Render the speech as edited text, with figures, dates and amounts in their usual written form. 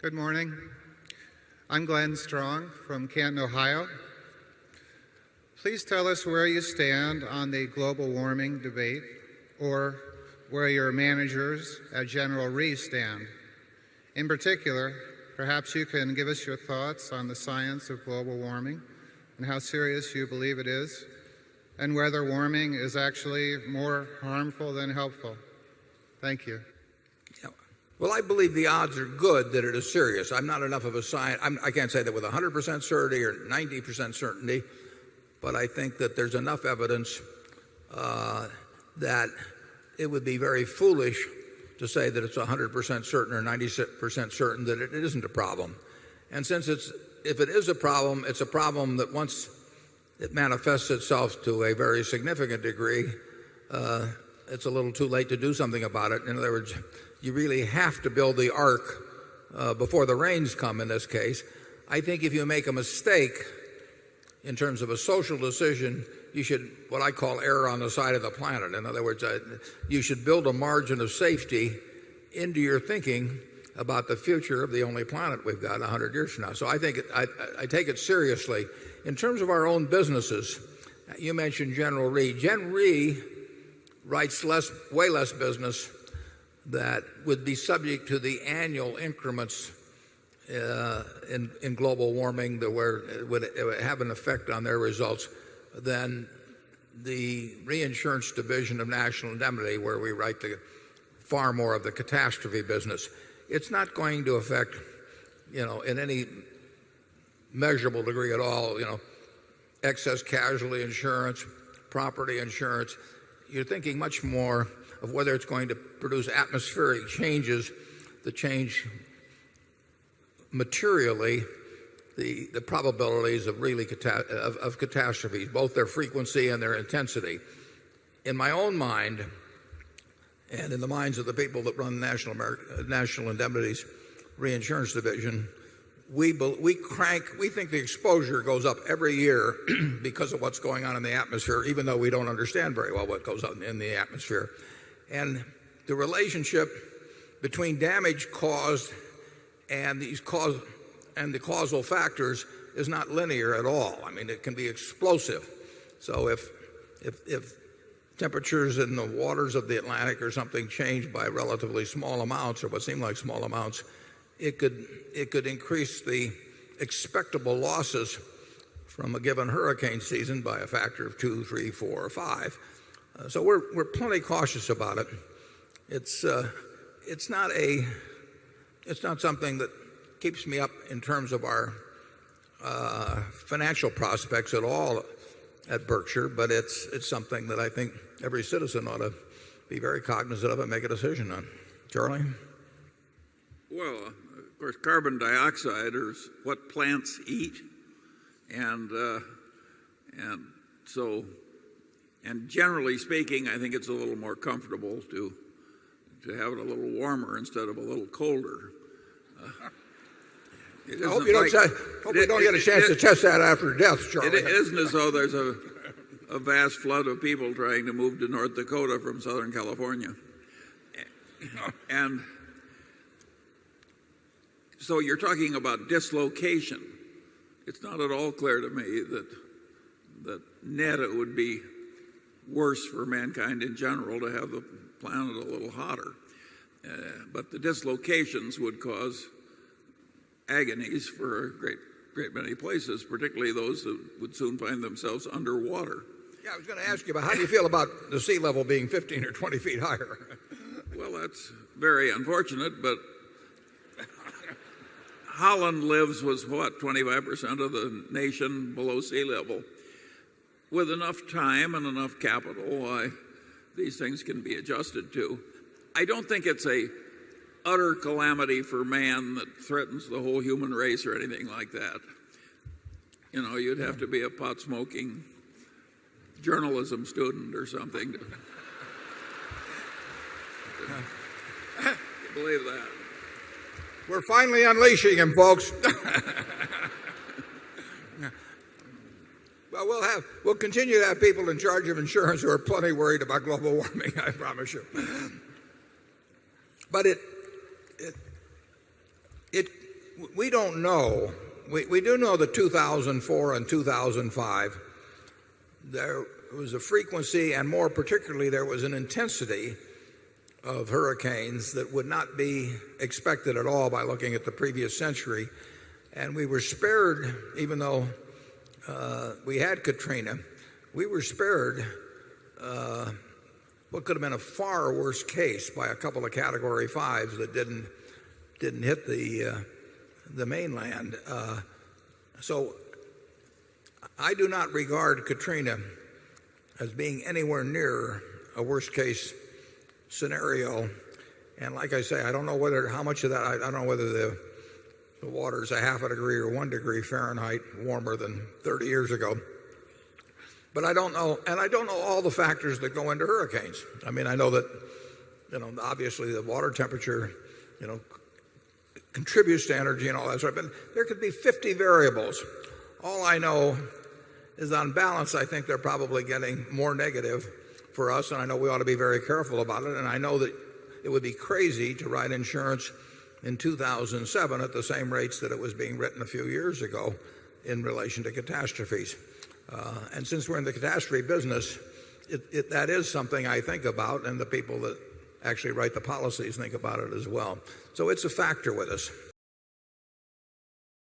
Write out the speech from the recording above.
Good morning. I'm Glenn Strong from Canton, Ohio. Please tell us where you stand on the global warming debate, or where your managers at General Re stand. In particular, perhaps you can give us your thoughts on the science of global warming and how serious you believe it is, and whether warming is actually more harmful than helpful. Thank you. Well, I believe the odds are good that it is serious. I'm not enough of a scientist. I can't say that with 100% certainty or 90% certainty, but I think that there's enough evidence that it would be very foolish to say that it's 100% certain or 90% certain that it isn't a problem. And since if it is a problem, it's a problem that once it manifests itself to a very significant degree, it's a little too late to do something about it. In other words, you really have to build the ark before the rains come in this case. I think if you make a mistake in terms of a social decision, you should, what I call, err on the side of the planet. In other words, you should build a margin of safety into your thinking about the future of the only planet we've got 100 years from now. So I think I take it seriously. In terms of our own businesses, you mentioned General Re. Gen Re writes way less business that would be subject to the annual increments in global warming where it would have an effect on their results than the reinsurance division of National Indemnity, where we write far more of the catastrophe business. It's not going to affect, in any measurable degree at all, excess casualty insurance, property insurance. You're thinking much more of whether it's going to produce atmospheric changes that change materially the probabilities of really of catastrophes, both their frequency and their intensity. In my own mind, and in the minds of the people that run National Indemnity's reinsurance division, we think the exposure goes up every year because of what's going on in the atmosphere, even though we don't understand very well what goes on in the atmosphere. And the relationship between damage caused and the causal factors is not linear at all. I mean, it can be explosive. So if temperatures in the waters of the Atlantic or something change by relatively small amounts, or what seem like small amounts, it could increase the expectable losses from a given hurricane season by a factor of 2, 3, 4, or 5. So we're plenty cautious about it. It's not something that keeps me up in terms of our financial prospects at all at Berkshire, but it's something that I think every citizen ought to be very cognizant of and make a decision on. Charlie? Well, of course, carbon dioxide is what plants eat, and generally speaking, I think it's a little more comfortable to have it a little warmer instead of a little colder. I hope you don't get a chance to test that after death, Charlie. It isn't as though there's a vast flood of people trying to move to North Dakota from Southern California. And so you're talking about dislocation. It's not at all clear to me that net it would be worse for mankind in general to have the planet a little hotter. But the dislocations would cause agonies for a great many places, particularly those that would soon find themselves underwater. Yeah, I was going to ask you about how do you feel about the sea level being 15 or 20 feet higher? Well, that's very unfortunate, but Holland lives with 25% of the nation below sea level. With enough time and enough capital, these things can be adjusted to. I don't think it's a utter calamity for man that threatens the whole human race or anything like that. You'd have to be a pot-smoking journalism student or something to believe that. We're finally unleashing him, folks. Well, we'll continue to have people in charge of insurance who are plenty worried about global warming, I promise you. But we don't know. We do know that 2004 and 2005, there was a frequency, and more particularly, there was an intensity of hurricanes that would not be expected at all by looking at the previous century. And we were spared, even though we had Katrina, we were spared what could have been a far worse case by a couple of Category 5s that didn't hit the mainland. So I do not regard Katrina as being anywhere near a worst case scenario. And like I say, I don't know how much of that, I don't know whether the water is a half a degree or 1 degree Fahrenheit warmer than 30 years ago. But I don't know, and I don't know all the factors that go into hurricanes. I mean, I know that, obviously the water temperature, contributes to energy and all that sort of, but there could be 50 variables. All I know is on balance, I think they're probably getting more negative for us, and I know we ought to be very careful about it, and I know that it would be crazy to write insurance in 2007 at the same rates that it was being written a few years ago in relation to catastrophes. And since we're in the catastrophe business, that is something I think about, and the people that actually write the policies think about it as well. So it's a factor with us.